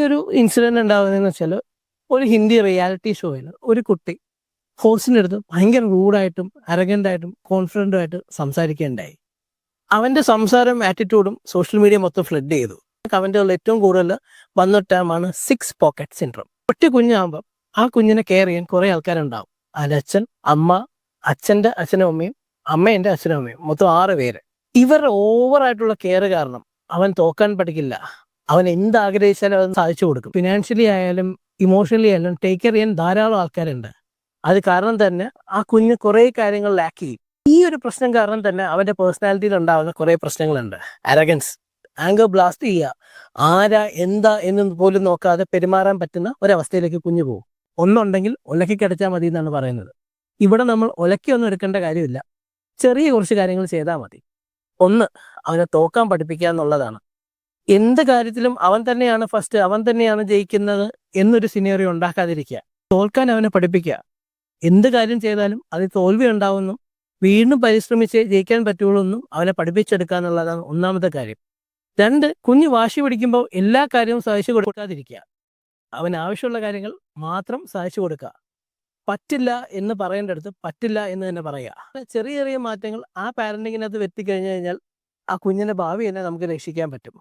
ഒരു ഇൻസിഡന്റ് ഉണ്ടാവുന്നതെന്ന് വെച്ചാൽ ഒരു ഹിന്ദി റിയാലിറ്റി ഷോയിൽ ഒരു കുട്ടി ഹോസ്റ്റിൻ്റെ അടുത്ത് ഭയങ്കര റൂഡായിട്ടും അരഗൻ്റായിട്ടും കോൺഫിഡൻ്റുമായിട്ട് സംസാരിക്കുകയുണ്ടായി. അവൻ്റെ സംസാരം ആറ്റിറ്റ്യൂഡും സോഷ്യൽ മീഡിയ മൊത്തം ഫ്ലഡ് ചെയ്തു. കമൻറ്റുകളിൽ ഏറ്റവും കൂടുതൽ വന്ന ടേമാണ് സിക്സ് പോക്കറ്റ് സിൻഡ്രോം. ഒറ്റ കുഞ്ഞാകുമ്പം ആ കുഞ്ഞിനെ കെയർ ചെയ്യാൻ കുറേ ആൾക്കാരുണ്ടാവും. അതിൻ്റെ അച്ഛൻ, അമ്മ, അച്ഛൻ്റെ അച്ഛനും അമ്മയും, അമ്മേൻ്റെ അച്ഛനും അമ്മയും, മൊത്തം 6 പേര്. ഇവരുടെ ഓവറായിട്ടുള്ള കെയർ കാരണം അവൻ തോക്കാൻ പഠിക്കില്ല. അവൻ എന്ത് ആഗ്രഹിച്ചാലും അത് സാധിച്ചു കൊടുക്കും. ഫിനാൻഷ്യലി ആയാലും ഇമോഷണലി ആയാലും ടേക്ക് കെയർ ചെയ്യാൻ ധാരാളം ആൾക്കാരുണ്ട്. അത് കാരണം തന്നെ ആ കുഞ്ഞ് കുറേ കാര്യങ്ങൾ ലാക്ക് ചെയ്യും. ഈ ഒരു പ്രശ്നം കാരണം തന്നെ അവൻ്റെ പേഴ്സണാലിറ്റിയിൽ ഉണ്ടാകുന്ന കുറേ പ്രശ്നങ്ങളുണ്ട്. അരഗൻസ്, ആങ്കർ ബ്ലാസ്റ്റ് ചെയ്യുക, ആരാ എന്താ എന്ന് പോലും നോക്കാതെ പെരുമാറാൻ പറ്റുന്ന ഒരവസ്ഥയിലേക്ക് കുഞ്ഞു പോകും. ഒന്നുണ്ടെങ്കിൽ ഒലക്കി അടിച്ചാൽ മതി എന്നാണ് പറയുന്നത്. ഇവിടെ നമ്മൾ ഒലക്കൊന്നും എടുക്കേണ്ട കാര്യമില്ല, ചെറിയ കുറച്ച് കാര്യങ്ങൾ ചെയ്താൽ മതി. ഒന്ന്, അവനെ തോക്കാൻ പഠിപ്പിക്കുക എന്നുള്ളതാണ്. എന്ത് കാര്യത്തിലും അവൻ തന്നെയാണ് ഫസ്റ്റ്, അവൻ തന്നെയാണ് ജയിക്കുന്നത് എന്നൊരു സിനാരിയോ ഉണ്ടാക്കാതിരിക്കുക. തോൽക്കാൻ അവനെ പഠിപ്പിക്കുക. എന്ത് കാര്യം ചെയ്താലും അതിൽ തോൽവി ഉണ്ടാവുന്നു, വീണ്ടും പരിശ്രമിച്ച് ജയിക്കാൻ പറ്റുള്ളൂ എന്നും അവനെ പഠിപ്പിച്ചെടുക്കുക എന്നുള്ളതാണ് ഒന്നാമത്തെ കാര്യം. 2, കുഞ്ഞ് വാശി പിടിക്കുമ്പോൾ എല്ലാ കാര്യവും സാധിച്ചു കൊടുക്കാതിരിക്കുക. അവന് ആവശ്യമുള്ള കാര്യങ്ങൾ മാത്രം സാധിച്ചു കൊടുക്കുക. പറ്റില്ല എന്ന് പറയേണ്ടടുത്ത് പറ്റില്ല എന്ന് തന്നെ പറയുക. ചെറിയ ചെറിയ മാറ്റങ്ങൾ ആ പാരന്റിങ്ങിനകത്ത് വരുത്തി കഴിഞ്ഞു കഴിഞ്ഞാൽ ആ കുഞ്ഞിൻ്റെ ഭാവി തന്നെ നമുക്ക് രക്ഷിക്കാൻ പറ്റും.